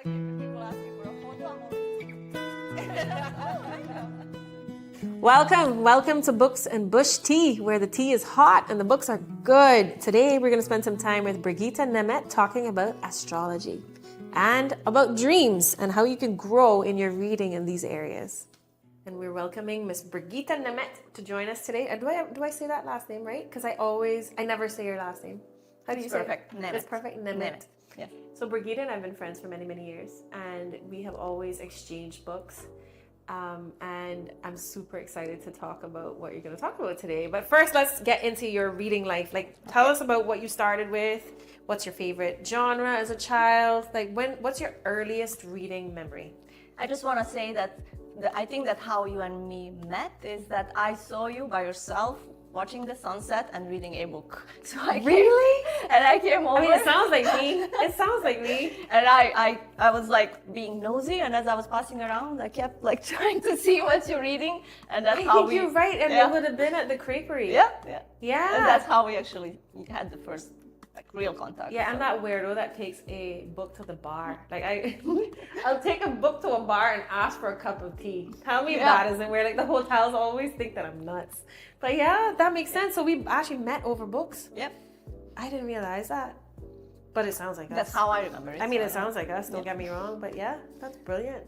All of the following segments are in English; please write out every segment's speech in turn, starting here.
People ask me for a photo. Welcome to Books and Bush Tea, where the tea is hot and the books are good. Today we're going to spend some time with Brigita Nemet talking about astrology and about dreams and how you can grow in your reading in these areas. And we're welcoming Miss Brigita Nemet to join us today. Do I say that last name right? Because I never say your last name. How do you say perfect. it? Nemet. It's perfect. Nemet. Yes. So Brigita and I have been friends for many, many years, and we have always exchanged books. And I'm super excited to talk about what you're going to talk about today. But first, let's get into your reading life. Tell us about what you started with. What's your favorite genre as a child? What's your earliest reading memory? I just want to say that I think that how you and me met is that I saw you by yourself watching the sunset and reading a book. So I came over. I mean, it sounds like me. And I was like being nosy, and as I was passing around, I kept like trying to see what you're reading, and that's I think you're right, and it would have been at the creperie. Yeah. Yeah. And that's how we actually had the first real contact. Yeah, I'm that weirdo that takes a book to the bar. I'll take a book to a bar and ask for a cup of tea. Tell me that isn't weird. The hotels always think that I'm nuts. But yeah, that makes sense. So we actually met over books. Yep. I didn't realize that. But it sounds like us. That's how I remember it. I mean, it sounds like us, don't get me wrong. But yeah, that's brilliant.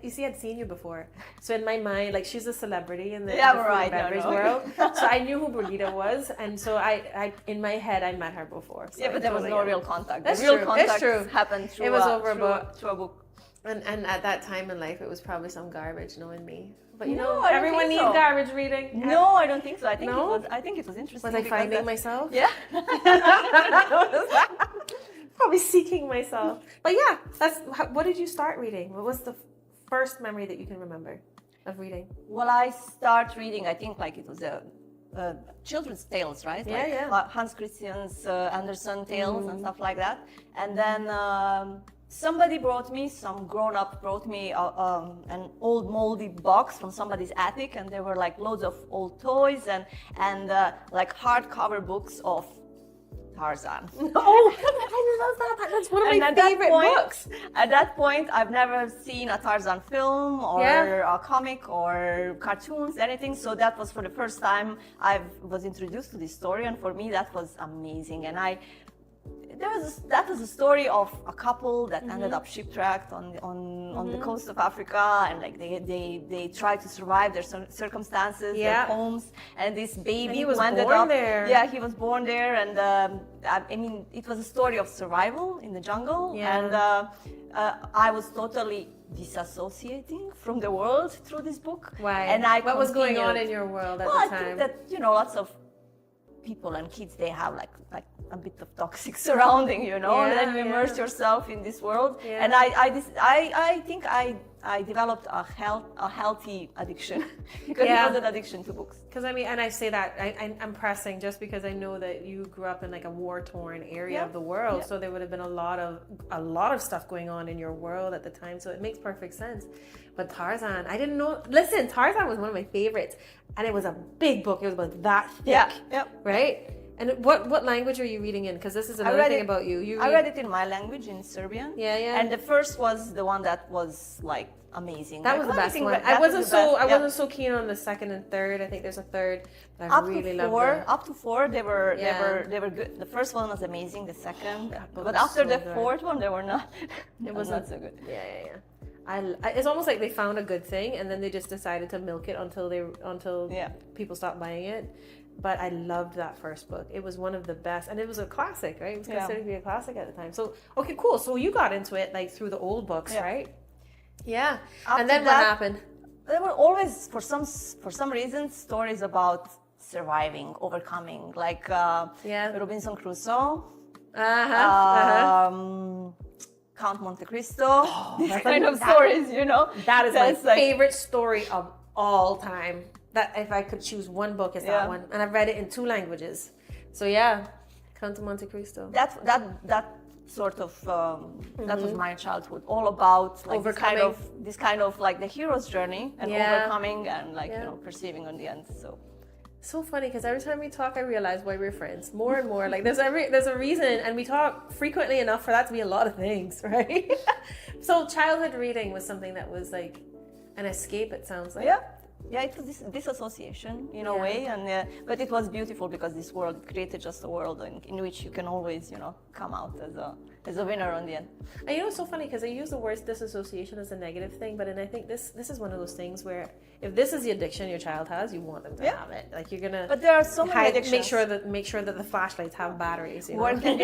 You see, I'd seen you before. So in my mind, she's a celebrity in the, food and beverage world. So I knew who Brigita was. And so I in my head, I met her before. So but there was no real contact. That's real true. contact it's true. happened through it was over a book. Through a book. And at that time in life, it was probably some garbage knowing me. But everyone needs garbage reading. No, I don't think so. I think it was interesting. Was I finding myself? Yeah. Probably seeking myself. But yeah, what did you start reading? What was the first memory that you can remember of reading? Well, I start reading, I think it was children's tales, right? Yeah. Hans Christian Andersen tales and stuff like that. And then some grown-up brought me an old moldy box from somebody's attic, and there were loads of old toys and hardcover books of Tarzan. Oh, I love that. That's one of my favorite books. At that point, I've never seen a Tarzan film or a comic or cartoons, anything. So that was for the first time I was introduced to this story, and for me that was amazing. And that was a story of a couple that ended up shipwrecked on the coast of Africa, and they tried to survive their circumstances, their homes, and this baby he was born there. Yeah, he was born there, and it was a story of survival in the jungle, and I was totally disassociating from the world through this book. Why? And what was going on in your world at the time? I think that lots of people and kids, they have like a bit of toxic surrounding, and then you immerse yourself in this world. Yeah. And I think I developed a healthy addiction because it was an addiction to books. Because and I say that I'm pressing just because I know that you grew up in a war-torn area of the world, so there would have been a lot of stuff going on in your world at the time. So it makes perfect sense. But Tarzan, I didn't know. Listen, Tarzan was one of my favorites, and it was a big book. It was about that thick, right? And what language are you reading in? Because this is another thing about you. I read it in my language, in Serbian. Yeah. And the first was the one that was amazing. That was the best one. I wasn't so keen on the second and third. I think there's a third. But I really loved it. Up to four, they were good. The first one was amazing. The second, but after the fourth one, they were not. It was not so good. Yeah. It's almost like they found a good thing and then they just decided to milk it until people stopped buying it. But I loved that first book. It was one of the best, and it was a classic, right? It was considered to be a classic at the time. So okay, cool. So you got into it through the old books, right? Yeah. And then what happened? There were always, for some reason, stories about surviving, overcoming, Robinson Crusoe. Count Monte Cristo, these kind of stories, That is my favorite story of all time. That if I could choose one book, it's that one. And I've read it in 2 languages. So Count Monte Cristo. That sort of, that was my childhood, all about overcoming. this kind of the hero's journey and overcoming and perceiving on the end. So So funny because every time we talk, I realize why we're friends more and more. Like there's a reason, and we talk frequently enough for that to be a lot of things, right? So childhood reading was something that was like an escape. It sounds like. Yeah, it was this disassociation in a way, and but it was beautiful because this world created just a world in which you can always, come out as a winner on the end. And it's so funny because I use the word disassociation as a negative thing, but I think this is one of those things where if this is the addiction your child has, you want them to have it. Like you're gonna. But there are so many addictions. Make sure that the flashlights have batteries. Work can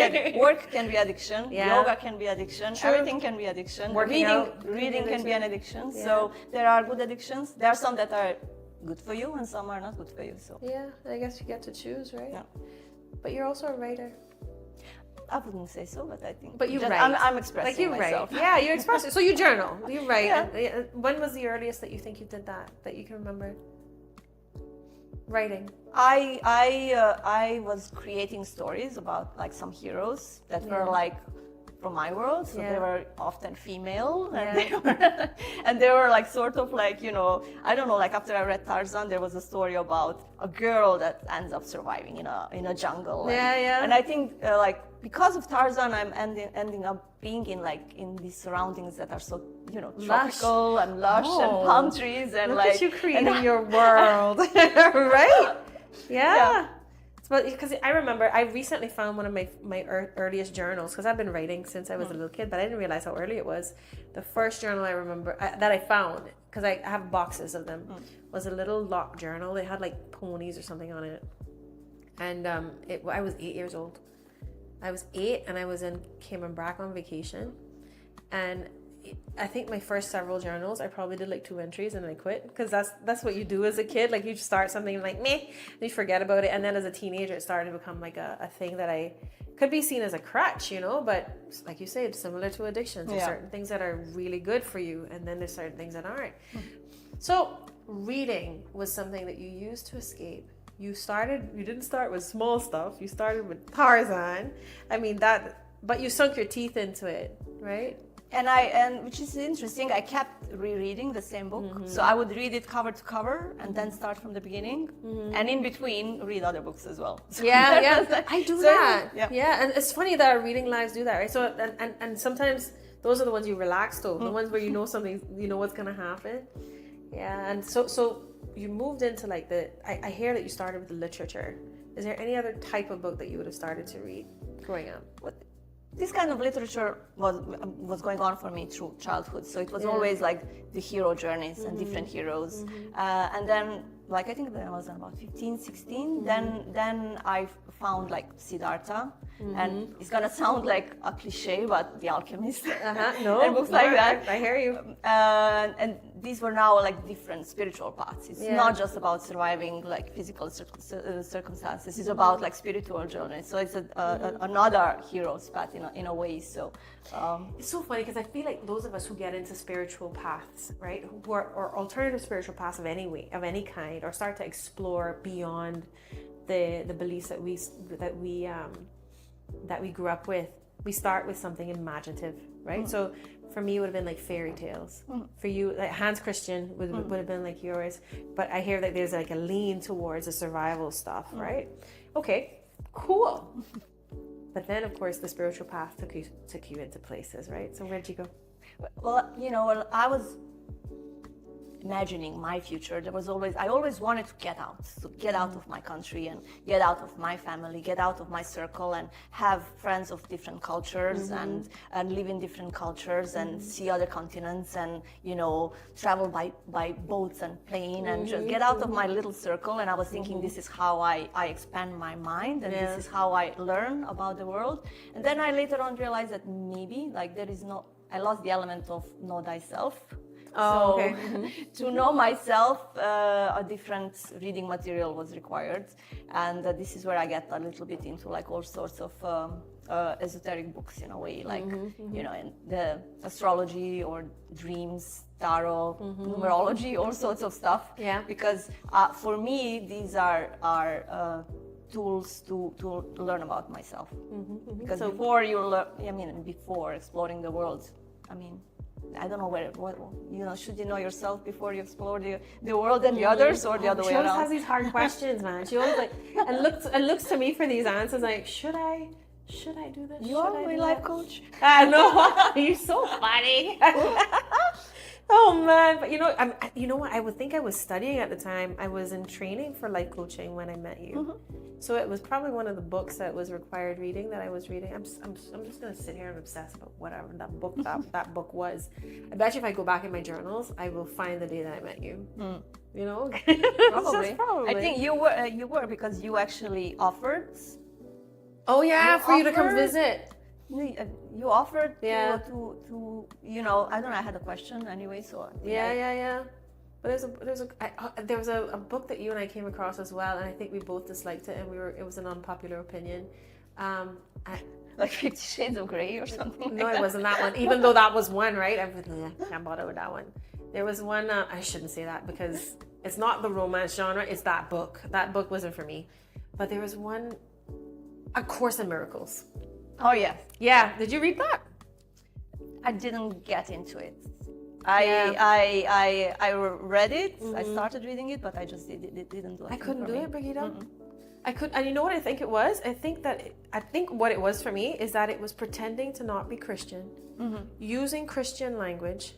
be addiction. Yoga can be addiction. True. Everything can be addiction. Reading can be an addiction. Yeah. So there are good addictions. There are some that are good for you and some are not good for you. So I guess you get to choose, right? Yeah. But you're also a writer. I wouldn't say so, but I think. But you write. I'm expressing like you myself. Write. Yeah, you express it. So you journal. You write. Yeah. And when was the earliest that you think you did that you can remember? Writing. I was creating stories about like some heroes that were like from my world, so they were often female, and they were like sort of like I don't know, like after I read Tarzan, there was a story about a girl that ends up surviving in a jungle, and I think like because of Tarzan, I'm ending up being in these surroundings that are so tropical and lush and palm trees and look at you creating your world, right? Yeah. But because I remember, I recently found one of my earliest journals, because I've been writing since I was a little kid, but I didn't realize how early it was. The first journal I remember that I found, because I have boxes of them, was a little locked journal. They had like ponies or something on it. And I was 8 years old. I was 8 and I was in Cayman Brac on vacation. And I think my first several journals, I probably did like 2 entries and I quit, because that's what you do as a kid. Like you start something like meh, and you forget about it. And then as a teenager, it started to become like a thing that I could be seen as a crutch, but like you say, it's similar to addiction. There's certain things that are really good for you, and then there's certain things that aren't. So reading was something that you used to escape. You didn't start with small stuff. You started with Tarzan. But you sunk your teeth into it, right? And which is interesting, I kept rereading the same book. So I would read it cover to cover and then start from the beginning, and in between read other books as well. So I do that. Yeah, and it's funny that our reading lives do that, right? So and sometimes those are the ones you relax to, the ones where you know something, you know what's gonna happen. Yeah, and so you moved into like I hear that you started with the literature. Is there any other type of book that you would have started to read growing up? This kind of literature was going on for me through childhood, so it was always like the hero journeys and different heroes, and then like I think when I was about 15, 16, then I found like Siddhartha, and it's gonna sound like a cliche, but The Alchemist, and books like that. I hear you. And these were now like different spiritual paths. It's not just about surviving like physical circumstances. It's about like spiritual journeys. So it's another hero's path in a way. So it's so funny because I feel like those of us who get into spiritual paths, right, or alternative spiritual paths of any kind, or start to explore beyond the beliefs that we grew up with, we start with something imaginative, right? So for me, it would have been like fairy tales. For you, like Hans Christian would have been like yours. But I hear that there's like a lean towards the survival stuff, right? Okay, cool. But then, of course, the spiritual path took you into places, right? So where'd you go? Well, I was imagining my future. I always wanted to get out of my country and get out of my family, get out of my circle, and have friends of different cultures and live in different cultures and see other continents, and travel by boats and plane and just get out of my little circle. And I was thinking, this is how I expand my mind, and this is how I learn about the world. And then I later on realized that maybe I lost the element of know thyself. To know myself, a different reading material was required, and this is where I get a little bit into like all sorts of esoteric books in a way, like in the astrology or dreams, tarot, numerology, all sorts of stuff. Yeah. Because for me, these are tools to learn about myself. Because before exploring the world, I don't know should you know yourself before you explore the world and the others, or the other way She always around? has these hard questions, man. She always and looks to me for these answers like, should I do this? You are my life coach. I know. You're so funny. Oh man, but you know what? I would think I was studying at the time. I was in training for life coaching when I met you. So it was probably one of the books that was required reading that I was reading. I'm just gonna sit here and obsess about whatever that book was. I bet you if I go back in my journals, I will find the day that I met you. You know, Probably. I think you were because you actually offered. Oh yeah, for you to come visit. You offered Yeah. to I don't know, I had a question anyway, so Yeah. But there was a book that you and I came across as well, and I think we both disliked it, and it was an unpopular opinion. Like 50 Shades of Grey or something. No, it wasn't that one. Even though that was one, right? I can't bother with that one. There was one. I shouldn't say that because it's not the romance genre. It's that book. That book wasn't for me. But there was one, A Course in Miracles. Oh yes. Yeah. Did you read that? I didn't get into it. Yeah. I read it. I started reading it, but I just didn't do it. I couldn't do it, Brigita. I could, and you know what I think it was? I think what it was for me is that it was pretending to not be Christian, using Christian language,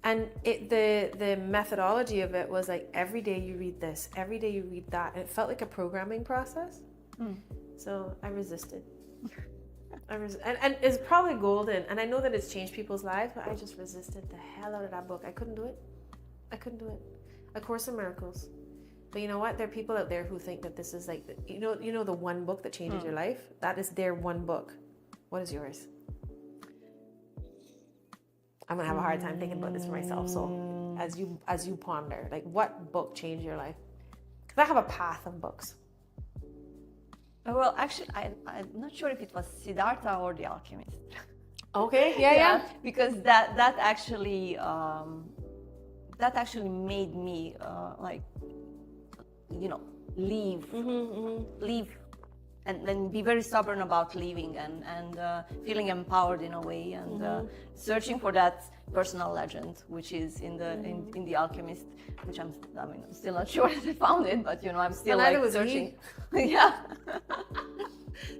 and the methodology of it was like every day you read this, every day you read that, and it felt like a programming process. So I resisted. And it's probably golden, and I know that it's changed people's lives, but I just resisted the hell out of that book. I couldn't do it. A Course in Miracles. But you know what? There are people out there who think that this is like, the one book that changes your life. That is their one book. What is yours? I'm gonna have a hard time thinking about this for myself. So as you ponder, like, what book changed your life? Because I have a path of books. Well, actually, I'm not sure if it was Siddhartha or The Alchemist. Okay, yeah. Because that actually made me leave, and then be very stubborn about leaving and feeling empowered in a way, and searching for that personal legend, which is in the Alchemist, which I'm still not sure if I found it, but I'm still searching. Yeah.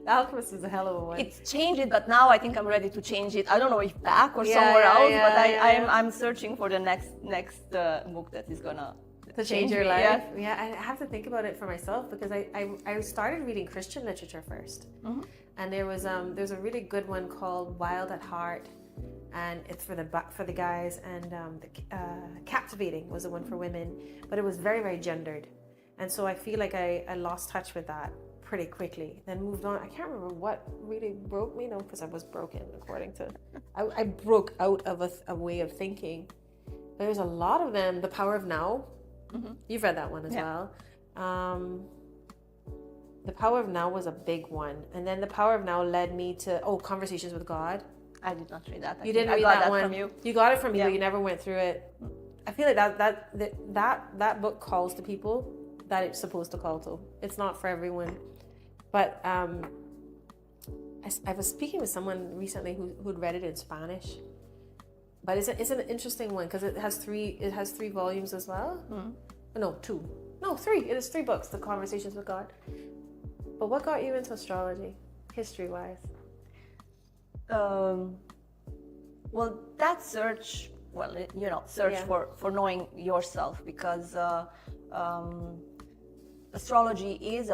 The Alchemist is a hell of a one. It's changed it, but now I think I'm ready to change it. I don't know if back or somewhere else, but I'm searching for the next book that is gonna to change your life. Yeah, I have to think about it for myself because I started reading Christian literature first, and there's a really good one called Wild at Heart, and it's for the guys, and Captivating was the one for women, but it was very, very gendered, and so I feel like I lost touch with that pretty quickly, then moved on. I can't remember what really broke me, because I was broken according to I broke out of a way of thinking. But there's a lot of them. The Power of Now. You've read that one as well. The Power of Now was a big one, and then The Power of Now led me to Conversations with God. I did not read that. You didn't read that one. From you. You got it from me, but you never went through it. I feel like that book calls to people that it's supposed to call to. It's not for everyone. But I was speaking with someone recently who'd read it in Spanish. But it's an interesting one because it has three volumes as well. No, 2. No, 3. It is 3 books, The Conversations with God. But what got you into astrology, history-wise? Well, that search for knowing yourself, because astrology is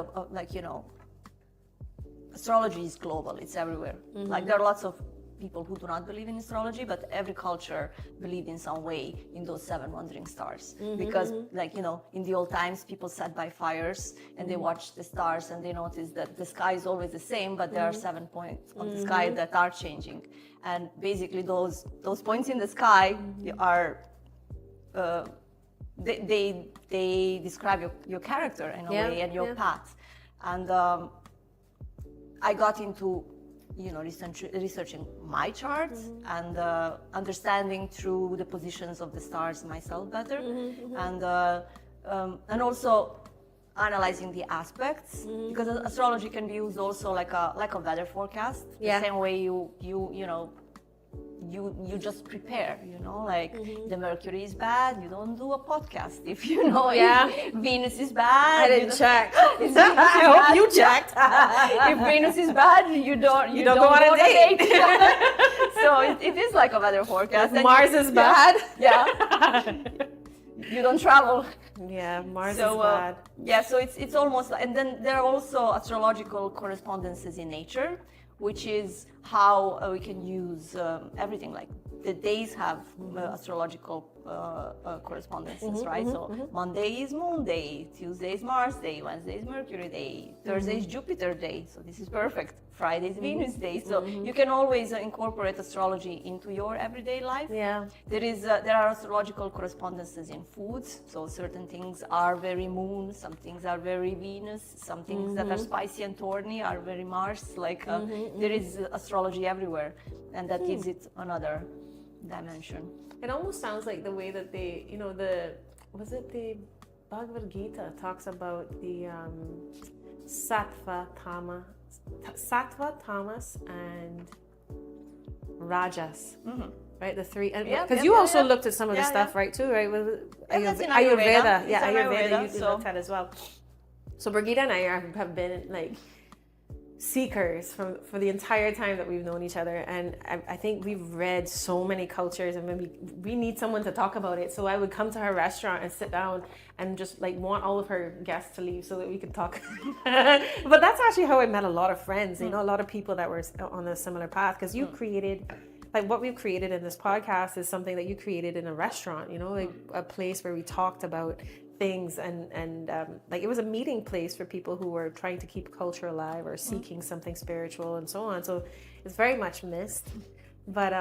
astrology is global. It's everywhere. Like, there are lots of people who do not believe in astrology, but every culture believed in some way in those 7 wandering stars. Because in the old times, people sat by fires and they watched the stars, and they noticed that the sky is always the same, but there are 7 points of the sky that are changing. And basically those points in the sky are they describe your character in a way, and your path. And I got into researching my charts and understanding through the positions of the stars myself better, and also analyzing the aspects, because astrology can be used also like a weather forecast. The same way you you just prepare, you know, like the Mercury is bad, you don't do a podcast. If you know, if Venus is bad, I didn't check. I hope you checked. If Venus is bad, you don't go on a date. So it is like a weather forecast. If Mars is bad. You don't travel. Yeah, Mars is bad. So it's almost, and then there are also astrological correspondences in nature, which is how we can use everything. Like the days have astrological correspondences, right? So Monday is Moon Day, Tuesday is Mars Day, Wednesday is Mercury Day, Thursday is Jupiter Day. So this is perfect. Friday is Venus Day. So you can always incorporate astrology into your everyday life. Yeah. There are astrological correspondences in foods. So certain things are very Moon, some things are very Venus, some things that are spicy and thorny are very Mars. Like there is astrology everywhere, and that gives it another dimension. It almost sounds like the way that they, you know, the Bhagavad Gita talks about the Sattva, Tamas, and Rajas, right? The three, because you also looked at some of the stuff, right? Too, right? That's in Ayurveda. Yeah, Ayurveda. You looked at as well. So Brigita and I have been like seekers for the entire time that we've known each other, and I think we've read so many cultures, and maybe we need someone to talk about it. So I would come to her restaurant and sit down and just like want all of her guests to leave so that we could talk. But that's actually how I met a lot of friends, you know, a lot of people that were on a similar path, because you created, like what we've created in this podcast is something that you created in a restaurant, you know, like a place where we talked about things, and like it was a meeting place for people who were trying to keep culture alive or seeking something spiritual and so on. So it's very much missed, but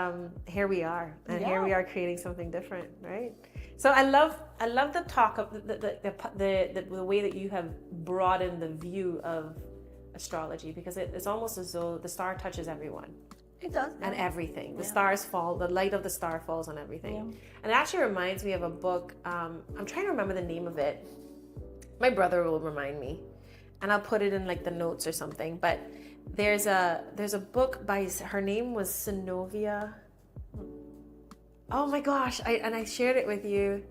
here we are, and here we are creating something different, right? So I love the talk of the way that you have broadened the view of astrology, because it's almost as though the star touches everyone. It does. And everything. The stars fall, the light of the star falls on everything. Yeah. And it actually reminds me of a book. I'm trying to remember the name of it. My brother will remind me, and I'll put it in like the notes or something. But there's a book by, her name was Synovia. Oh my gosh. I shared it with you.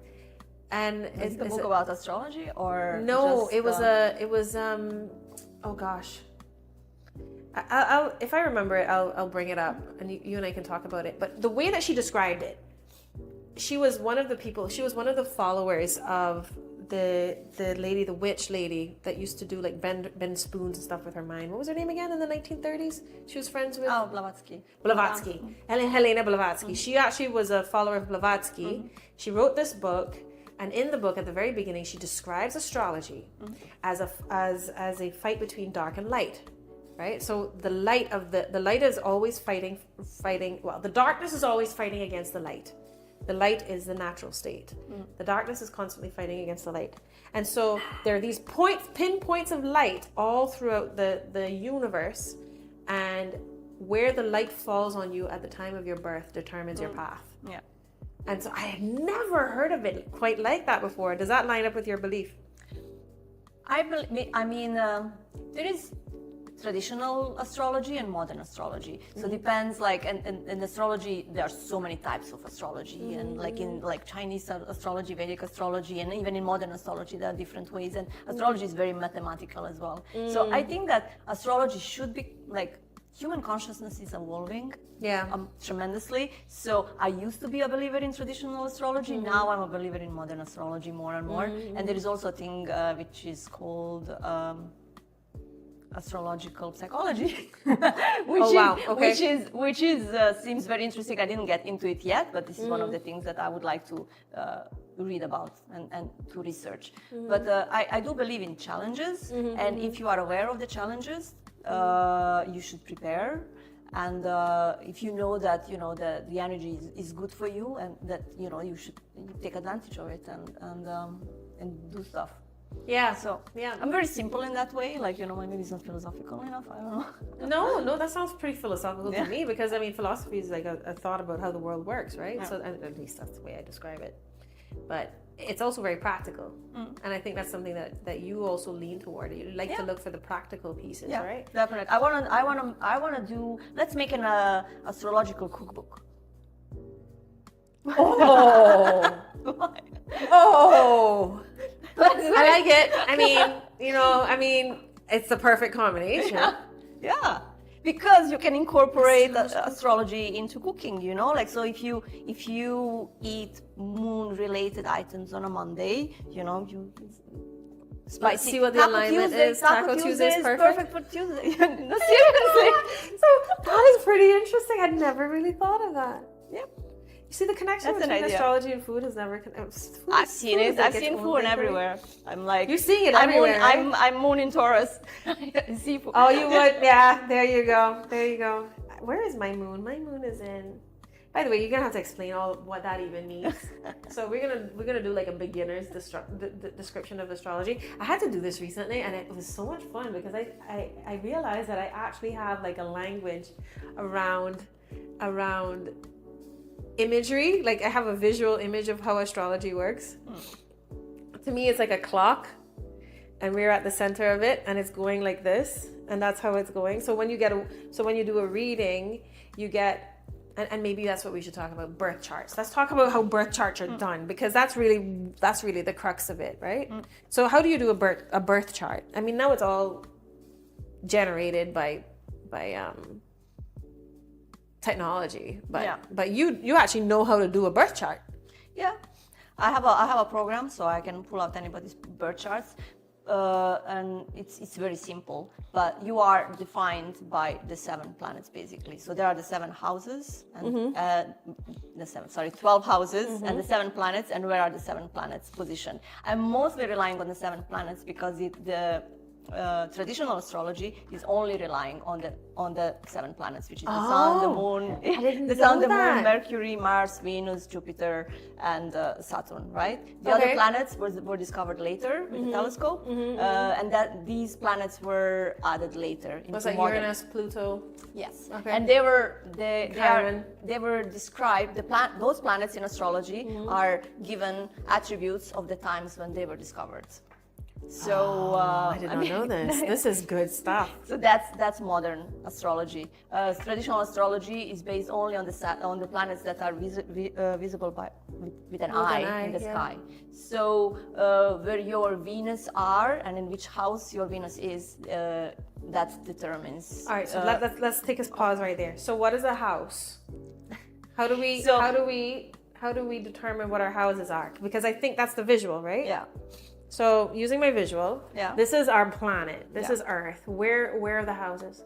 And it's a book about astrology, or no, just, it was oh gosh. I'll if I remember it, I'll bring it up, and you and I can talk about it. But the way that she described it, she was one of the followers of the lady, the witch lady that used to do like bend spoons and stuff with her mind. What was her name again in the 1930s? She was friends with Blavatsky. Helena Blavatsky. She actually was a follower of Blavatsky. She wrote this book. And in the book, at the very beginning, she describes astrology as a fight between dark and light. Right, so the light is always fighting. Well, the darkness is always fighting against the light. The light is the natural state. The darkness is constantly fighting against the light, and so there are these pinpoints of light all throughout the universe, and where the light falls on you at the time of your birth determines your path. Yeah, and so I had never heard of it quite like that before. Does that line up with your belief? I mean, there is traditional astrology and modern astrology. So depends, like, and in astrology there are so many types of astrology, and like in like Chinese astrology, Vedic astrology, and even in modern astrology there are different ways, and astrology is very mathematical as well. So I think that astrology should be like, human consciousness is evolving tremendously. So I used to be a believer in traditional astrology. Now I'm a believer in modern astrology more and more. And there is also a thing which is called astrological psychology, which is seems very interesting. I didn't get into it yet, but this is one of the things that I would like to read about and to research. But I do believe in challenges, and if you are aware of the challenges, you should prepare. And if you know that the energy is good for you, and that you should take advantage of it and do stuff. Yeah. So I'm very simple in that way. Like maybe it's not philosophical enough. I don't know. No, that sounds pretty philosophical to me, because I mean philosophy is like a thought about how the world works, right? Yeah. So at least that's the way I describe it. But it's also very practical, and I think that's something that you also lean toward. You like to look for the practical pieces, right? Definitely. I wanna do. Let's make an astrological cookbook. Oh. Oh. I like it. I mean, it's the perfect combination. Yeah. Because you can incorporate astrology into cooking, like, so if you eat moon related items on a Monday, you spicy. See what the alignment is. Taco Tuesday is perfect for Tuesday. No, seriously. So that is pretty interesting. I'd never really thought of that. Yep. You see, the connection between astrology and food has never. I've seen it. I've seen food everywhere. I'm like, you're seeing it everywhere. I'm Moon in Taurus. See food. Oh, you would? Yeah. There you go. There you go. Where is my moon? My moon is in. By the way, you're gonna have to explain all what that even means. So we're gonna do like a beginner's description of astrology. I had to do this recently, and it was so much fun because I realized that I actually have like a language around imagery. Like, I have a visual image of how astrology works. To me, it's like a clock, and we're at the center of it, and it's going like this, and that's how it's going. So when you do a reading, you get. And maybe that's what we should talk about, birth charts. Let's talk about how birth charts are done, because that's really the crux of it, right? So how do you do a birth chart? I mean, now it's all generated by technology, but you actually know how to do a birth chart. Yeah, I have a program, so I can pull out anybody's birth charts. And it's very simple, but you are defined by the 7 planets basically. So there are the 7 houses and 12 houses and the 7 planets, and where are the 7 planets positioned. I'm mostly relying on the 7 planets because the traditional astrology is only relying on the 7 planets, which is the sun, the moon, the sun, the moon, Mercury, Mars, Venus, Jupiter, and Saturn. Right? The other planets were discovered later with the telescope, and that these planets were added later. Was like Uranus, Pluto? Yes. Okay. And they were described. Those planets in astrology are given attributes of the times when they were discovered. So I did not know this. This is good stuff. So that's modern astrology. Traditional astrology is based only on the planets that are visible with an eye in the sky. So where your Venus are and in which house your Venus is, that determines. All right. So let's take a pause right there. So what is a house? How do we determine what our houses are? Because I think that's the visual, right? Yeah. So using my visual, this is our planet. This is Earth. Where are the houses?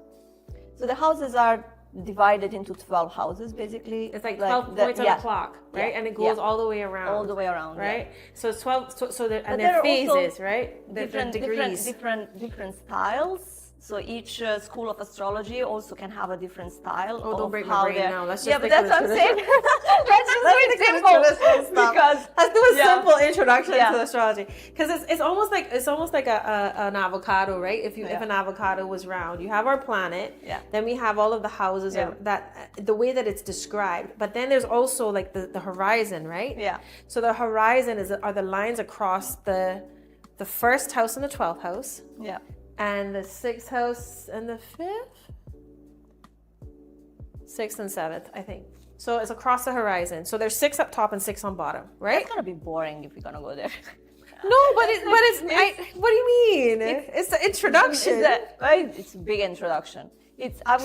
So the houses are divided into 12 houses, basically. It's like 12 points on a clock, right? And it goes all the way around. All the way around, right? So it's 12. And there are phases, right? Different degrees. Different styles. So each school of astrology also can have a different style. Oh, don't break my brain now. Let's just but that's what I'm saying. Let's just do it simple. Because let's do a simple introduction to astrology. Because it's almost like an avocado, right? If an avocado was round, you have our planet. Yeah. Then we have all of the houses that the way that it's described. But then there's also like the horizon, right? Yeah. So the horizon are the lines across the first house and the 12th house. Yeah. And the 6th house and the 5th? 6th and 7th, I think. So it's across the horizon. So there's 6 up top and 6 on bottom, right? It's gonna be boring if we're gonna go there. No, but what do you mean? It's the introduction. It's a big introduction. I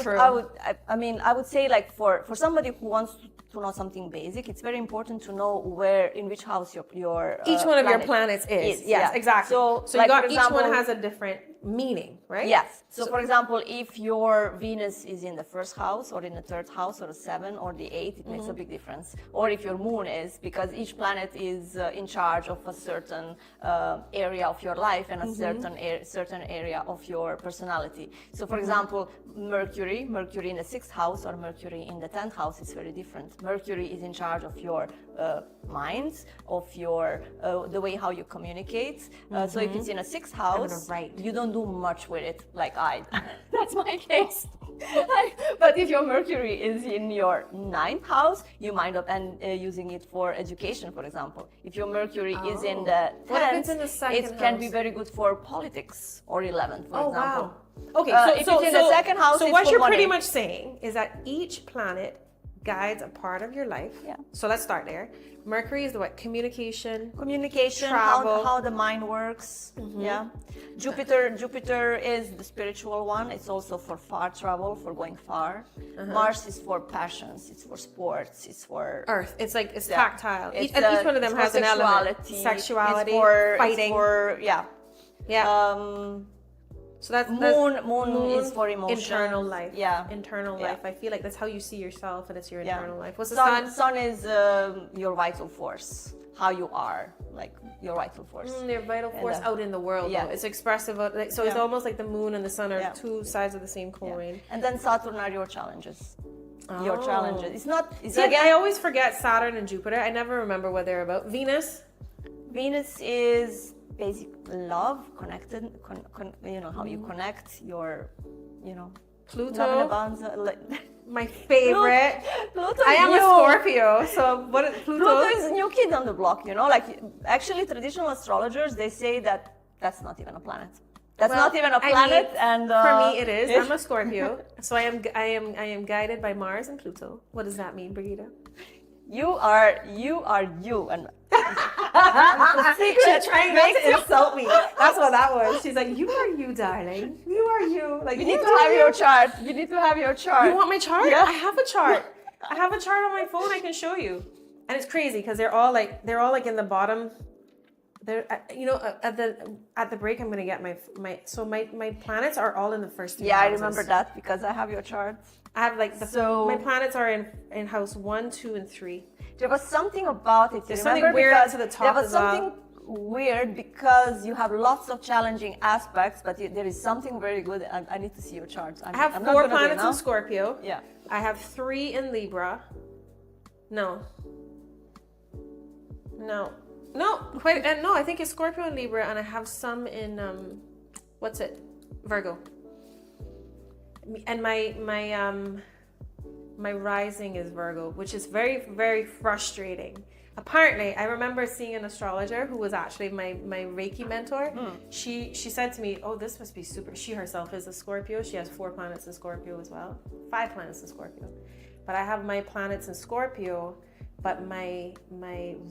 would say, like, for somebody who wants to know something basic, it's very important to know in which house your each one of your planets is. Yes, exactly. So like, you got each one has a different meaning, right? Yes. So for example, if your Venus is in the 1st house or in the 3rd house or the 7th or the 8th, it makes a big difference. Or if your moon is, because each planet is in charge of a certain area of your life and a certain area of your personality. So for example, Mercury in the 6th house or Mercury in the 10th house is very different. Mercury is in charge of your mind, of your the way how you communicate. So if it's in a 6th house, you don't do much with it, like I. That's my case. But if your Mercury is in your 9th house, you might up using it for education, for example. If your Mercury is in the 10th, it can be very good for politics, or 11th, for example. Wow. Okay, so if it's in the 2nd house, so what you're pretty much saying is that each planet guides a part of your life. Yeah. So let's start there. Mercury is the what? Communication, travel, travel. how the mind works. Yeah. Jupiter is the spiritual one. It's also for far travel, for going far. Mars is for passions. It's for sports. It's for Earth. It's like it's tactile. It's, Each one of them has an element. Sexuality, fighting. Yeah. So that's moon is for emotion. Internal life. Yeah. Internal life. I feel like that's how you see yourself, and it's your internal life. What's the sun? sun? Sun is your vital force. How you are, like your vital force. Your vital force out in the world. Yeah. Though. It's expressive. So it's almost like the moon and the sun are two sides of the same coin. And then Saturn are your challenges. Your challenges. It's not. It's I always forget Saturn and Jupiter. I never remember what they're about. Venus is basic love, connected. How you connect your, Pluto. Love My favorite. Pluto I am a Scorpio, so what is Pluto? Pluto is a new kid on the block, Like, actually, traditional astrologers, they say that that's not even a planet. That's not even a planet, and for me it is. I'm a Scorpio, so I am guided by Mars and Pluto. What does that mean, Brigita? You are you, and the secret She's trying not to insult me. That's what that was. She's like, "You are you, darling. You are you." Like, you need to have your chart. You need to have your chart. You want my chart? Yeah. I have a chart. I have a chart on my phone. I can show you. And it's crazy because they're all like in the bottom. They're at the break I'm gonna get my planets are all in the first three houses. I remember that because I have your chart. I have like my planets are in house 1, 2, and 3. There was something about it. There's something weird to the top. There was something weird because you have lots of challenging aspects, but there is something very good. I need to see your charts. I have 4 planets in Scorpio. Yeah. I have 3 in Libra. No. Wait, no. I think it's Scorpio and Libra, and I have some in Virgo. And my rising is Virgo, which is very, very frustrating. Apparently, I remember seeing an astrologer who was actually my Reiki mentor. She said to me, "Oh, this must be super." She herself is a Scorpio. She has 4 planets in Scorpio as well, 5 planets in Scorpio. But I have my planets in Scorpio, but my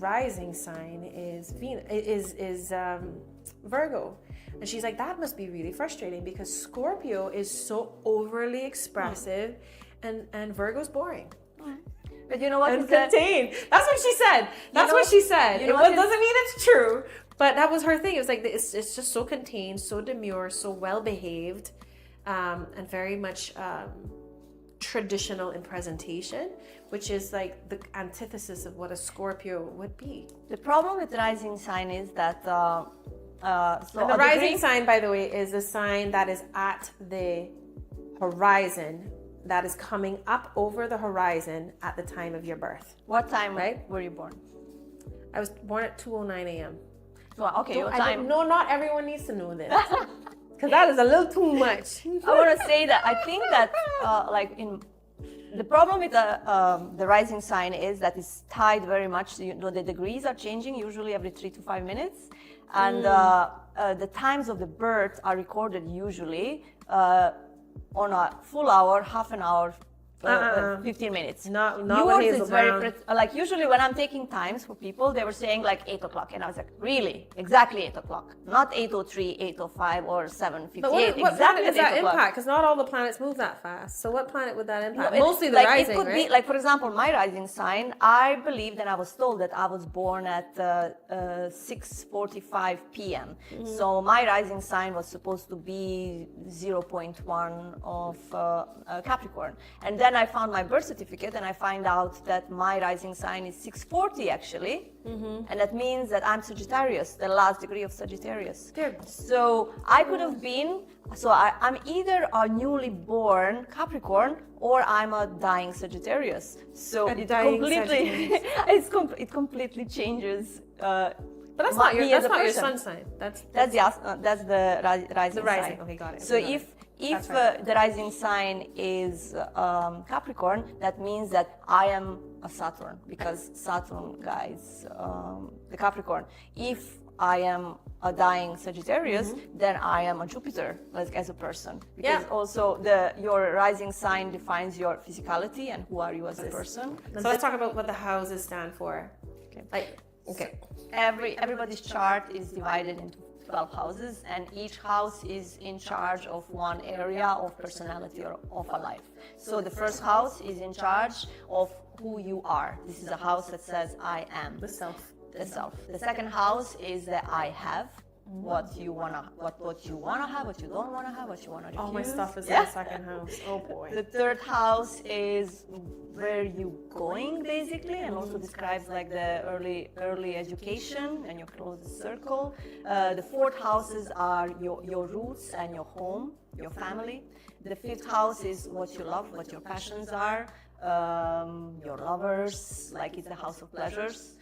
rising sign is Virgo. And she's like, that must be really frustrating because Scorpio is so overly expressive and Virgo's boring. But you know what? And contained. That's what she said. That's what she said. It doesn't mean it's true, but that was her thing. It was like, it's just so contained, so demure, so well behaved, and very much traditional in presentation, which is like the antithesis of what a Scorpio would be. The problem with rising sign is that and the rising sign, by the way, is the sign that is at the horizon, that is coming up over the horizon at the time of your birth. What time were you born? I was born at 2:09 a.m. Well, okay, your time. No, not everyone needs to know this. Because that is a little too much. I want to say that I think that the problem with the rising sign is that it's tied very much to, the degrees are changing usually every 3 to 5 minutes, and the times of the birth are recorded usually on a full hour, half an hour, 15 minutes. Not Yours is very like usually when I'm taking times for people, they were saying like 8 o'clock, and I was like, really, exactly 8 o'clock, not 8:03, 8:05, or 7:58. But what exactly planet does that 8 o'clock. impact? Because not all the planets move that fast. So what planet would that impact? No, mostly the rising, it could right? be like, for example, my rising sign. I believed and I was told that I was born at 6:45 p.m. So my rising sign was supposed to be 0.1 of Capricorn, and then I found my birth certificate and I find out that my rising sign is 6:40 actually, and that means that I'm Sagittarius, the last degree of Sagittarius. So I could have been. So I'm either a newly born Capricorn or I'm a dying Sagittarius. So it completely changes. But that's not your sun sign. That's the rising sign. Okay, got it. So if the rising sign is Capricorn, that means that I am a Saturn, because Saturn guides the Capricorn. If I am a dying Sagittarius, then I am a Jupiter, like as a person. Because also your rising sign defines your physicality and who are you as a person. So let's talk about what the houses stand for. Okay. Everybody's chart is divided into 12 houses, and each house is in charge of one area of personality or of a life. So the first house is in charge of who you are. This is a house that says I am. The self. The second house is the I have. What you wanna have, what you don't wanna have, what you wanna refuse. All my stuff is in the second house. Oh boy. The third house is where you going basically, and also describes like the early education and your closest circle. The fourth houses are your roots and your home, your family. The fifth house is what you love, what your passions are, your lovers, like it's a house of pleasures.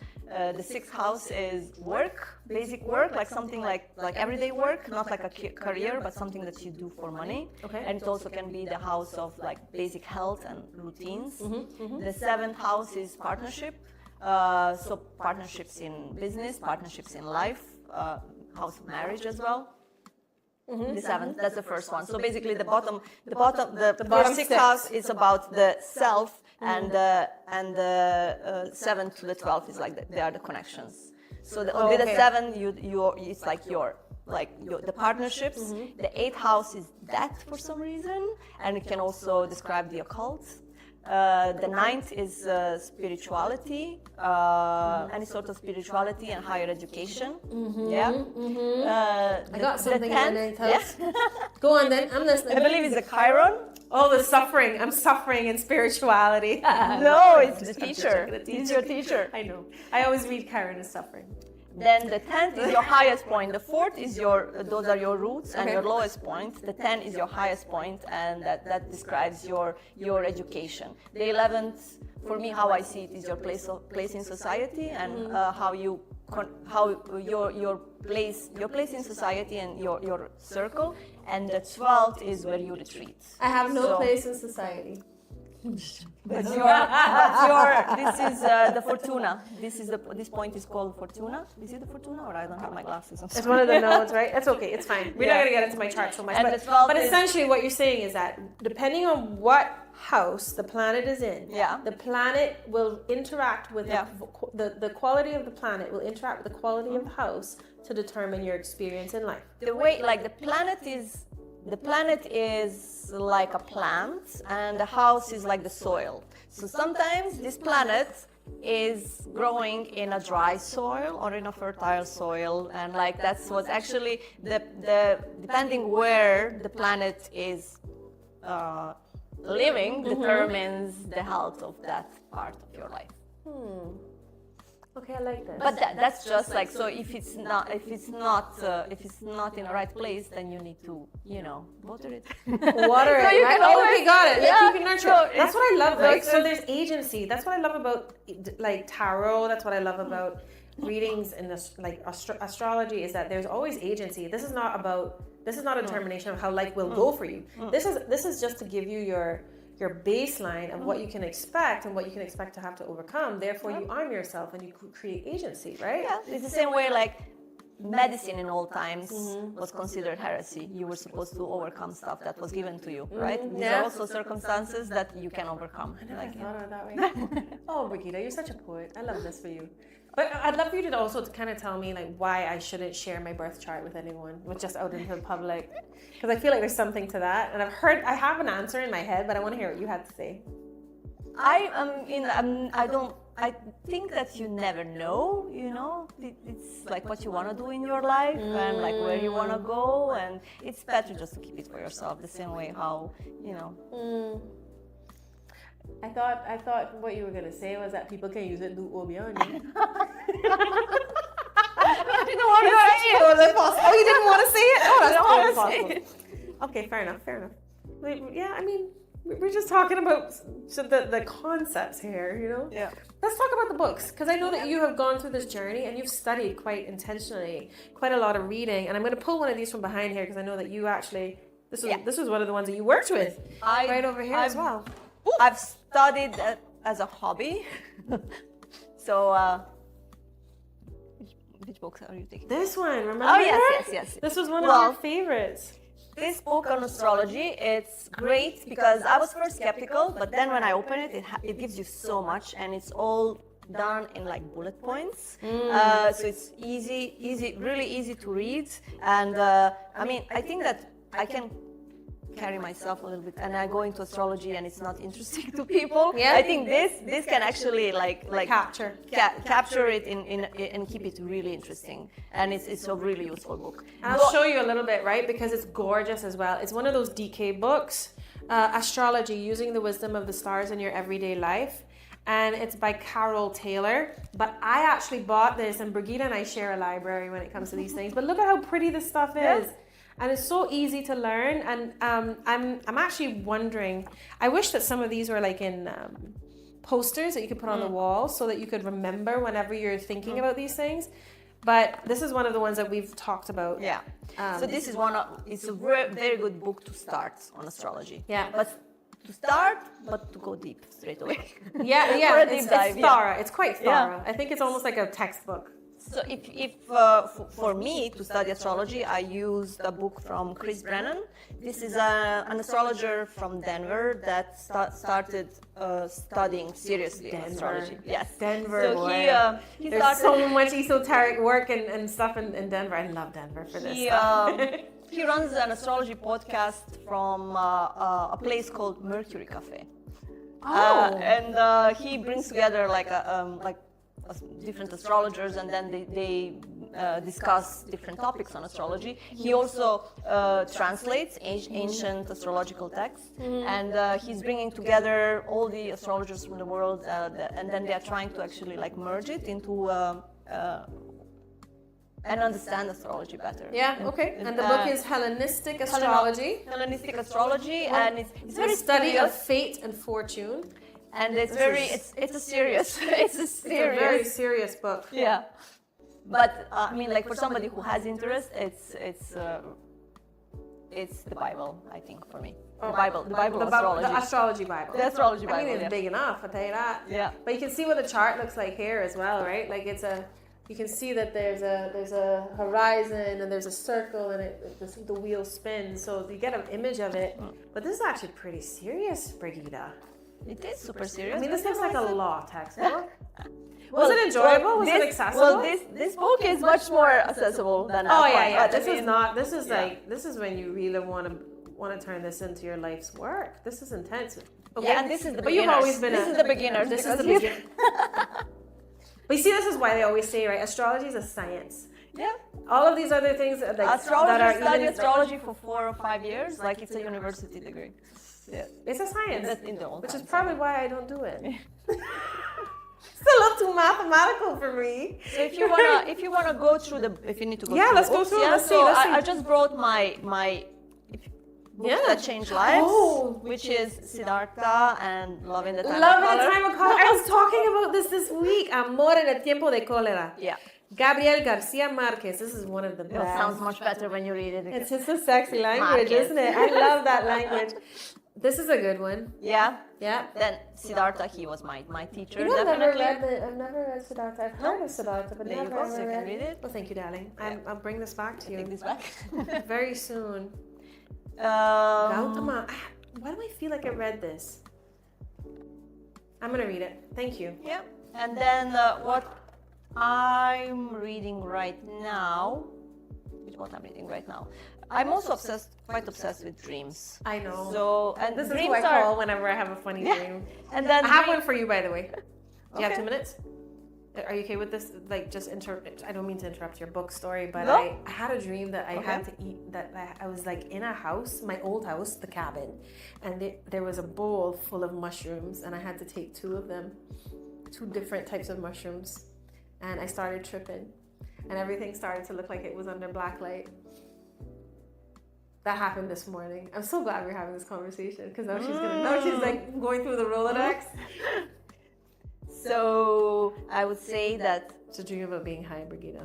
The sixth house is work, basic work, like something like everyday work, not like a career, but something that you do for money. Okay. And it also can be the house of like basic health and routines. The seventh house is partnership. So partnerships in business, partnerships in life, house of marriage as well. The seventh, that's the first one. So basically the bottom sixth house is about the self, and the 7th to the 12th is like they are the connections. So with the 7, it's like the partnerships. The 8th house is that for some reason, and it can also describe the occult. The 9th is spirituality, any sort of spirituality and higher education. I got something in the 9th house. Go on then, I'm listening. I believe it's the Chiron. Oh, the suffering. I'm suffering in spirituality. No, it's the teacher. It's your teacher. I know. I always read Chiron as suffering. Then the 10th is your highest point. The 4th is those are your roots and your lowest point. The 10 is your highest point, and that describes your education. The 11th, for me, how I see it, is your place in society, and how your place in society and your circle. And the 12th is where you retreat. I have no place in society. This is the Fortuna. This point is called Fortuna. Is it the Fortuna, or I don't have my glasses? It's one of the nodes, right? It's okay. It's fine. We're not going to get into my chart so much. But essentially, what you're saying is that depending on what house the planet is in, the planet will interact with the quality of the planet will interact with the quality of the house to determine your experience in life. The way, like the planet is like a plant, and the house is like the soil. So sometimes this planet is growing in a dry soil or in a fertile soil, and like that's what's actually the depending where the planet is living determines the health of that part of your life. Okay, I like that. But that's just like, so if it's not in the right place, then you need to water it. Water it. So you can always, okay, got it. Yeah. You can nurture. So that's what I love. Right? So there's agency. That's what I love about like tarot. That's what I love about readings and astrology, is that there's always agency. This is not a determination of how life will go for you. This is just to give you your baseline of what you can expect and what you can expect to have to overcome. Therefore, you arm yourself and you create agency, right? Yeah, it's the same way like medicine in old times was considered heresy. You were supposed to overcome stuff that was given to you, right? These are also circumstances that you can overcome. I never thought of it that way. Oh, Brigita, you're such a poet. I love this for you. But I'd love for you to also kind of tell me like why I shouldn't share my birth chart with anyone, just out into the public, because I feel like there's something to that, and I have an answer in my head, but I want to hear what you had to say. I think that you never know, it's like what you want to do in your life and like where you want to go, and it's better just to keep it for yourself, the same way how, I thought what you were going to say was that people can use it to obi on you. I didn't want to say it. Oh, you didn't want to say it? Oh, that's I possible. Okay, fair enough. Yeah, I mean, we're just talking about the concepts here, Yeah. Let's talk about the books, because I know that you have gone through this journey and you've studied quite intentionally, quite a lot of reading. And I'm going to pull one of these from behind here because I know that you actually, this was one of the ones that you worked with right over here as well. I've studied as a hobby. So which books are you taking? This one, remember? Oh, yes. This was one of your favorites. This book on astrology, it's great because I was first skeptical, but then when I open it, it gives you so much, and it's all done in like bullet points. So it's really easy to read. And I mean, I think that I can carry myself a little bit, and I go into astrology and it's not interesting to people. Yeah. I think this can actually like Capture it in and keep it really interesting, and it's a really useful book. And I'll show you a little bit, right? Because it's gorgeous as well. It's one of those DK books, Astrology, Using the Wisdom of the Stars in Your Everyday Life. And it's by Carol Taylor. But I actually bought this, and Brigita and I share a library when it comes to these things. But look at how pretty this stuff is. And it's so easy to learn. And I'm actually wondering, I wish that some of these were like in posters that you could put on the wall so that you could remember whenever you're thinking about these things. But this is one of the ones that we've talked about. Yeah. So this is it's a very good book to start on astrology. Yeah. But to start, but to go deep straight away. Yeah. It's thorough. It's quite thorough. I think it's almost like a textbook. So for me to study astrology, I used a book from Chris Brennan. This is an astrologer from Denver that started studying seriously astrology. Yes, Denver. So boy. He There's so much esoteric work and stuff in Denver. I love Denver for this stuff. He runs an astrology podcast from a place called Mercury Cafe. And he brings together different astrologers, and then they discuss different topics on astrology. He also translates ancient astrological texts, and he's bringing together all the astrologers from the world, and then they are trying to actually like merge it into and understand astrology better. Yeah, okay. And the book is Hellenistic Astrology. Hellenistic Astrology, and it's very a study serious. of fate and fortune. And it's a serious very serious book. Yeah. But I mean, like for somebody who has interest, it's the Bible, I think, for me. The Bible astrology. The astrology Bible. The astrology Bible. I mean, it's big enough, I'll tell you that. Yeah. But you can see what the chart looks like here as well, right? Like you can see that there's a horizon and there's a circle, and the wheel spins, so you get an image of it. But this is actually pretty serious, Brigita. It is super serious. I mean, this looks like a law textbook. Was it enjoyable? Was it accessible? Well, this book is much more accessible than that. Oh yeah. This is when you really want to turn this into your life's work. This is intense. Okay. Yeah, and this is the beginners. But you've always been this is the beginners. This is the beginner. But you see, this is why they always say, right? Astrology is a science. Yeah. All of these other things that astrologers study astrology for 4 or 5 years, like it's a university degree. Yeah. It's a science, which is probably why I don't do it. Still a little too mathematical for me. So if you wanna go through if you need to go through let's go through. Let's see. I just brought my books that change lives, which is Siddhartha and Love in the Time of Color. I was talking about this week. Amor en el tiempo de cólera. Yeah. Gabriel Garcia Marquez. This is one of the best. It sounds much better when you read it. It's just a sexy language, isn't it? I love that language. This is a good one. Yeah. Yeah. Then Siddhartha, he was my teacher. You know, I've never read Siddhartha. I've heard of Siddhartha, but never read it. Well, thank you, darling. I'll bring this back to you. Take this back. Very soon. Gautama. Why do I feel like I read this? I'm gonna read it. Thank you. Yeah. And then what I'm reading right now, I'm also quite obsessed with dreams. I know. So, and this is who I call whenever I have a funny dream. And then I have one for you, by the way. Do you have 2 minutes? Are you okay with this? Like, just I don't mean to interrupt your book story, but no? I had a dream that I had to eat, that I was like in a house, my old house, the cabin, and there was a bowl full of mushrooms, and I had to take 2 of them, 2 different types of mushrooms, and I started tripping, and everything started to look like it was under black light. That happened this morning. I'm so glad we're having this conversation, because now she's like going through the Rolodex. So I would say that it's a dream about being high, Brigita.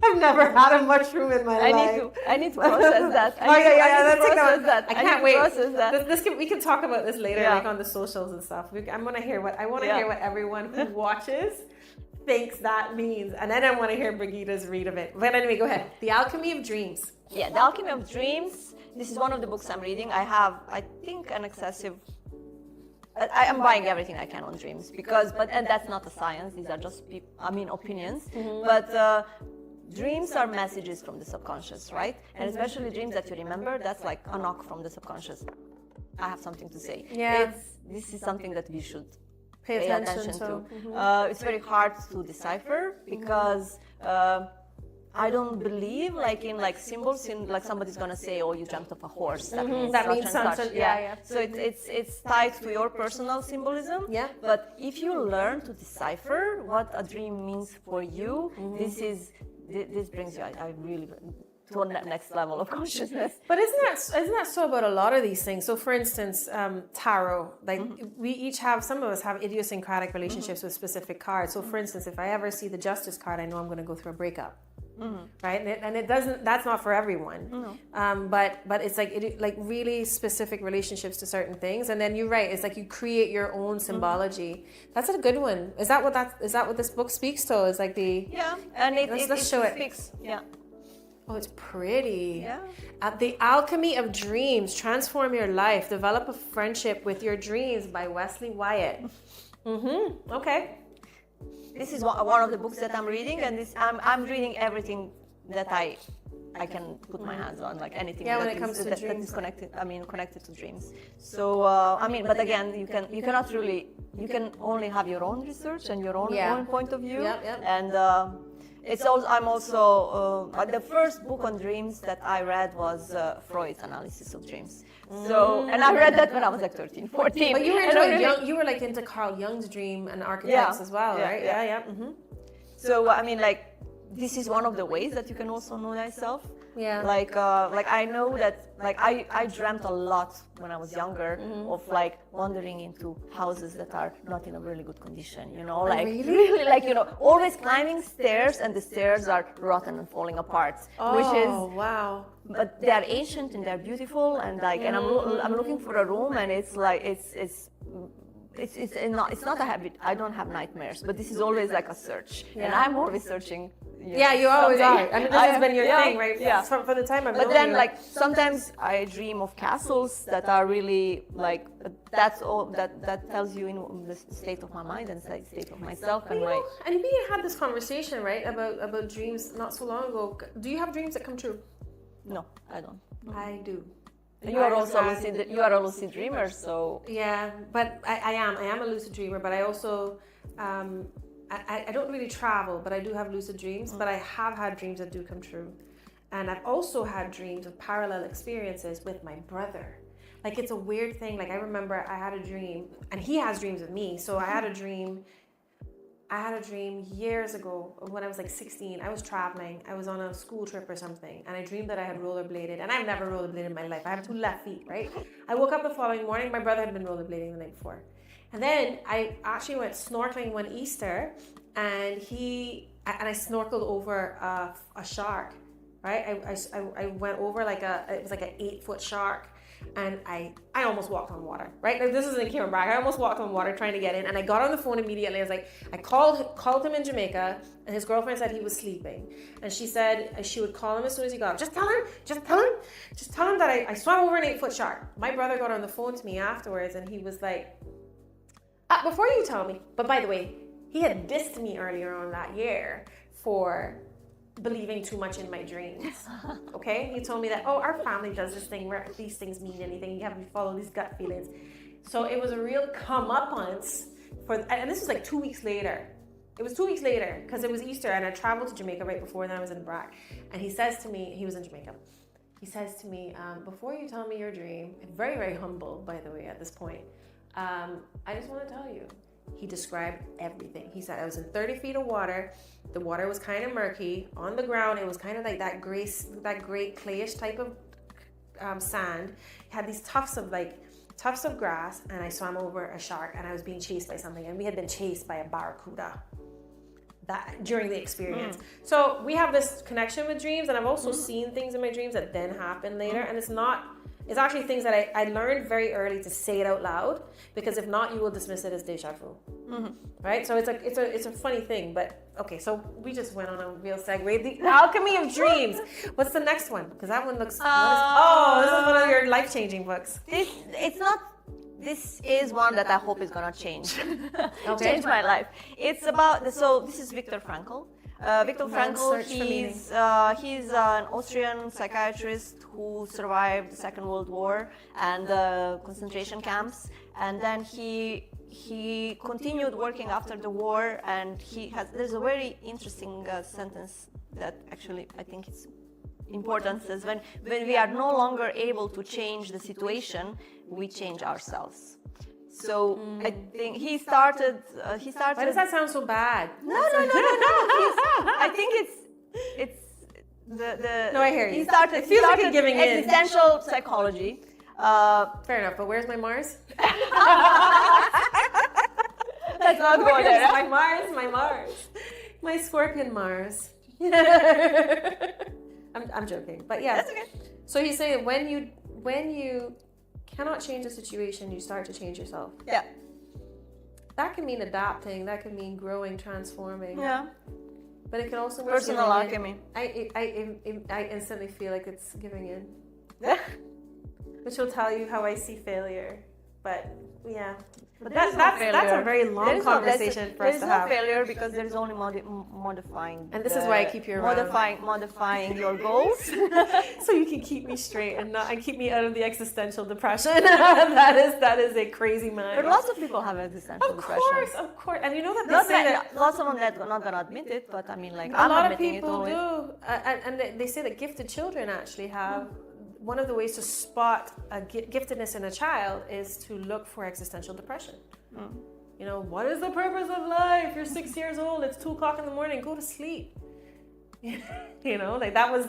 I've never had a mushroom in my life. I need to process that. Let's that. I can't wait. Process that. We can talk about this later, like on the socials and stuff. I want to hear what everyone who watches thinks that means, and then I want to hear Brigita's read of it. But anyway, go ahead. The Alchemy of Dreams. Yeah, The Alchemy of Dreams. This is one of the books I'm reading. I have, I think, an excessive. I am buying everything I can on dreams and that's not a science. These are just opinions. Mm-hmm. But dreams are messages from the subconscious, right? And especially dreams that you remember. That's like a knock from the subconscious. I have something to say. Yeah. This is something that we should pay attention to. Mm-hmm. It's very hard to decipher because I don't believe in symbols in somebody's gonna say, oh, you jumped off a horse. That means something. Yeah. So it's tied to your personal symbolism. Yeah. But if you learn to decipher what a dream means for you, this brings you I really to a next level of consciousness. But isn't that so about a lot of these things? So for instance, tarot, we each have, some of us have idiosyncratic relationships with specific cards. So for instance, if I ever see the Justice card, I know I'm going to go through a breakup. Right, and it doesn't. That's not for everyone. But it's like really specific relationships to certain things. And then you're right. It's like you create your own symbology. That's a good one. Is that what this book speaks to? Is like the and let's show it. Speaks, yeah. Oh, it's pretty. Yeah. The Alchemy of Dreams: Transform Your Life. Develop a Friendship with Your Dreams by Wesley Wyatt. Okay. This is one of the books that I'm reading, and I'm reading everything that I can put my hands on, like anything when it comes to that dreams. is connected to dreams. So but again, you cannot really, you can only have your own research and your own point of view. And I'm also the first book on dreams that I read was Freud's analysis of dreams. So, and I read that when I was like 13, 14. But you were into Carl Jung's dream and archetypes as well, right? Yeah. So this is one of the ways that you can also know thyself. Yeah. Like I know that I dreamt a lot when I was younger of wandering into houses that are not in a really good condition, really always climbing stairs and the stairs are rotten and falling apart. Wow. But they are ancient and they're beautiful and and I'm looking for a room and it's not a habit. I don't have nightmares, but this is always like a search, and I'm always searching. You always are. I mean, this has been your thing, right? Yeah. For the time I've known But then, you. sometimes I dream of castles that are really that's all that tells you in the state of my mind and state of myself and my. And we had this conversation, right, about dreams not so long ago. Do you have dreams that come true? No, I don't. I do. You are also a lucid dreamer, so. Yeah, but I am a lucid dreamer, but I also. I don't really travel, but I do have lucid dreams. But I have had dreams that do come true. And I've also had dreams of parallel experiences with my brother. Like, it's a weird thing. Like, I remember I had a dream, and he has dreams of me. So I had a dream years ago when I was like 16. I was traveling. I was on a school trip or something. And I dreamed that I had rollerbladed. And I've never rollerbladed in my life. I have 2 left feet, right? I woke up the following morning. My brother had been rollerblading the night before. And then I actually went snorkeling one Easter, and I snorkeled over a shark, right? I went over it was like an 8-foot shark, and I almost walked on water, right? Like, this isn't a camera brag. I almost walked on water trying to get in, and I got on the phone immediately. I was like, I called him in Jamaica, and his girlfriend said he was sleeping, and she said she would call him as soon as he got up. Just tell him that I swam over an 8-foot shark. My brother got on the phone to me afterwards, and he was like, before you tell me, but by the way, he had dissed me earlier on that year for believing too much in my dreams. Okay? He told me that, our family does this thing where these things mean anything. You have to follow these gut feelings. So it was a real comeuppance and this was like 2 weeks later. It was 2 weeks later because it was Easter and I traveled to Jamaica right before, and then I was in Brack. And he says to me, he was in Jamaica. He says to me, before you tell me your dream, very, very humble, by the way, at this point, I just want to tell you, he described everything. He said, I was in 30 feet of water. The water was kind of murky. On the ground, it was kind of like that gray clayish type of sand. It had these tufts of grass, and I swam over a shark, and I was being chased by something, and we had been chased by a barracuda. that during the experience. So we have this connection with dreams, and I've also seen things in my dreams that then happen later, and it's actually things that I learned very early to say it out loud, because if not, you will dismiss it as deja vu. Right? So it's a funny thing, but okay, so we just went on a real segue. The Alchemy of Dreams. What's the next one? Because that one looks. This is one of your life-changing books. This is one that I hope is gonna change. Change my life. It's about this is Viktor Frankl. Viktor Frankl, he's an Austrian psychiatrist who survived the Second World War and the concentration camps, and then he continued working after the war, and there's a very interesting sentence that actually I think it's important, says when we are no longer able to change the situation, we change ourselves. So I think he started. Why does that sound so bad? No. I think it's the. No, I hear you. He started. It feels like you're giving in. Existential psychology. Fair enough, but where's my Mars? Let's not go there. My Mars, my Scorpion Mars. I'm joking, but yeah. That's okay. So he's saying when you cannot change a situation, you start to change yourself. Yeah. That can mean adapting. That can mean growing, transforming. Yeah. But it can also mean personal alchemy. I instantly feel like it's giving in. Yeah. Which will tell you how I see failure. But yeah. But that's a very long conversation for us to have. There's no failure because there's only modifying. And this is why I keep you around. Modifying your goals. So you can keep me straight and keep me out of the existential depression. that is a crazy mind. But lots of people have existential depression. Of course. And you know that lots of them that are not gonna admit it, but I mean, like, a lot of people do. And they say that gifted children actually have. One of the ways to spot a giftedness in a child is to look for existential depression. You know, what is the purpose of life? You're 6 years old. It's 2:00 in the morning. Go to sleep. You know, like that was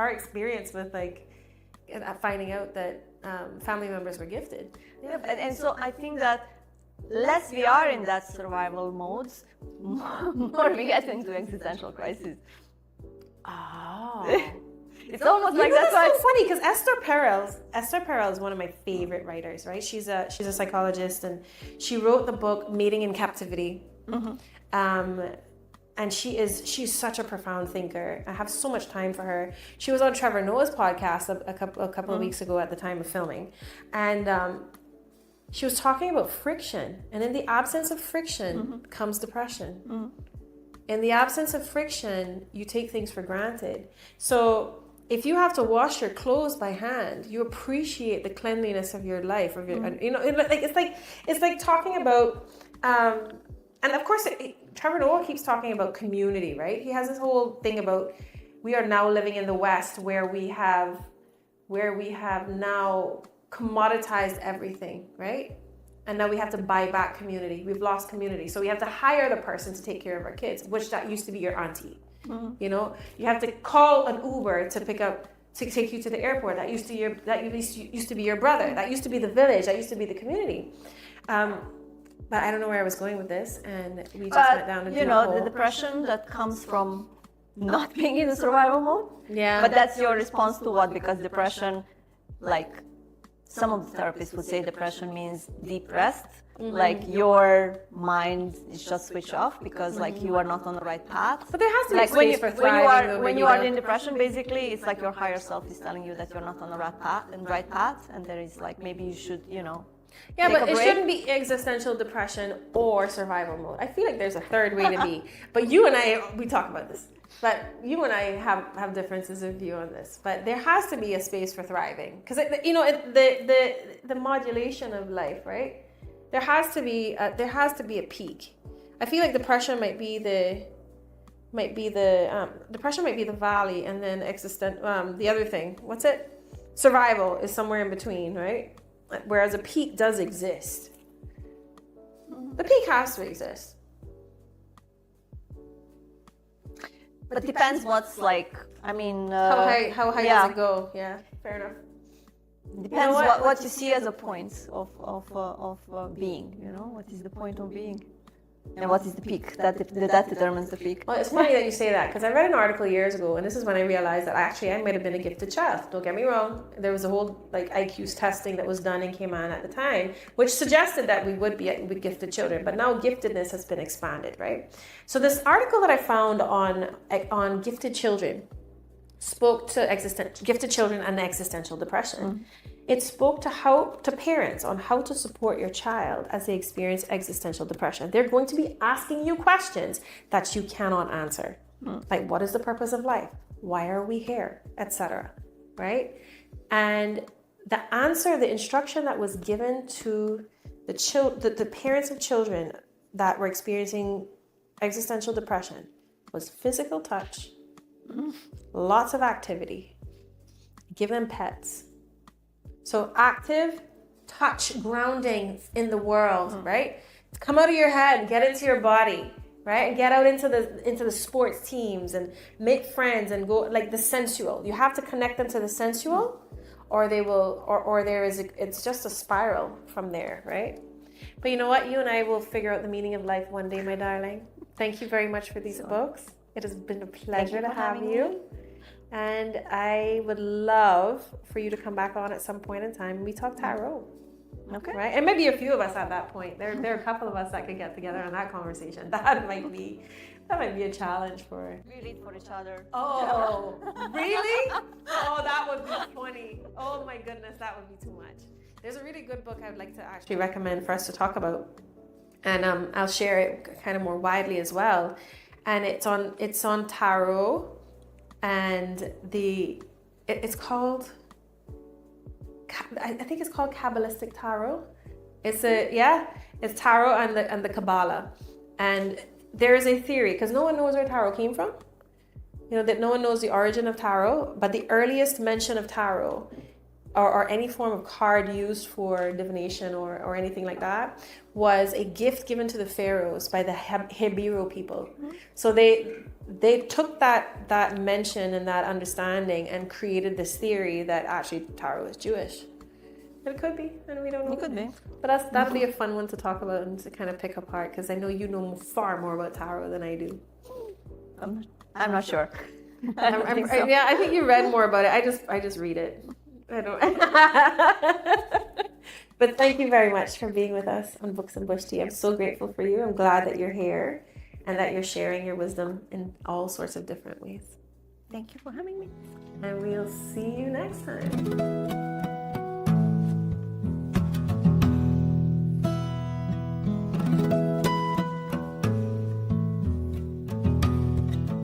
our experience with like finding out that family members were gifted. Yeah, and so I think that less we are in that survival modes, more we get into existential crisis. Oh. It's almost like that's so funny because Esther Perel is one of my favorite writers, right? She's a psychologist, and she wrote the book Mating in Captivity. And she's such a profound thinker. I have so much time for her. She was on Trevor Noah's podcast a couple of weeks ago at the time of filming, and she was talking about friction. And in the absence of friction comes depression. In the absence of friction, you take things for granted. So if you have to wash your clothes by hand, you appreciate the cleanliness of your life, you know, it's like talking about, and of course, Trevor Noah keeps talking about community, right? He has this whole thing about we are now living in the West where we have now commoditized everything, right? And now we have to buy back community. We've lost community. So we have to hire the person to take care of our kids, which that used to be your auntie. You know, you have to call an Uber to take you to the airport. That used to be your brother. That used to be the village. That used to be the community. But I don't know where I was going with this, and we just went down into the depression that comes from not being in the survival mode. Yeah. But that's your response to what? Because depression, like some of the therapists would say, depression means depressed. Like your mind is just switched off because like you are not on the right path. But there has to be like space for thriving. when you are in depression, basically it's like your higher self is telling you that you're not on the right path, and there is like maybe you should, you know. Yeah, but it shouldn't be existential depression or survival mode. I feel like there's a third way to be. But you and I, we talk about this. But you and I have differences of view on this. But there has to be a space for thriving, because the modulation of life, right? There has to be a peak. I feel like depression might be the depression might be the valley, and then the other thing, what's it? Survival is somewhere in between, right? Whereas a peak does exist. The peak has to exist. But it depends what's like. I mean, how high does it go? Yeah, fair enough. Depends what you see as a point of being. You know, what is the point of being? And what is the peak? That determines the peak. Well, it's funny that you say that, because I read an article years ago, and this is when I realized that actually I might have been a gifted child. Don't get me wrong. There was a whole like IQ's testing that was done in Cayman at the time, which suggested that we would be gifted children. But now giftedness has been expanded, right? So this article that I found on gifted children spoke to gifted children and existential depression. Mm-hmm. It spoke to parents on how to support your child as they experience existential depression. They're going to be asking you questions that you cannot answer. Like, what is the purpose of life? Why are we here? Etc. Right? And the answer, the instruction that was given to the parents of children that were experiencing existential depression was physical touch, lots of activity, give them pets. So active touch, grounding in the world, right? Come out of your head, get into your body, right? And get out into the sports teams and make friends and go like the sensual. You have to connect them to the sensual, or they will, or it's just a spiral from there, right? But you know what? You and I will figure out the meaning of life one day, my darling. Thank you very much for these books. It has been a pleasure to have you. And I would love for you to come back on at some point in time and we talk tarot. Okay. Right? And maybe a few of us at that point. There are a couple of us that could get together on that conversation. That might be a challenge for... We read for each other. Oh, really? Oh, that would be funny. Oh my goodness, that would be too much. There's a really good book I would like to actually recommend for us to talk about. And I'll share it kind of more widely as well. And it's on tarot. And it's called, I think it's called Kabbalistic Tarot. It's tarot and the Kabbalah. And there is a theory, because no one knows where tarot came from. You know, that no one knows the origin of tarot, but the earliest mention of tarot or any form of card used for divination or anything like that was a gift given to the pharaohs by the Hebrew people. Mm-hmm. So they took that mention and that understanding and created this theory that actually tarot is Jewish. It could be, and we don't know. It could be. But that'll be a fun one to talk about and to kind of pick apart, because I know you know far more about tarot than I do. I'm not sure. Yeah, I think you read more about it. I just read it. I don't. But thank you very much for being with us on Books and Bush Tea. I'm so grateful for you. I'm glad that you're here and that you're sharing your wisdom in all sorts of different ways. Thank you for having me. And we'll see you next time.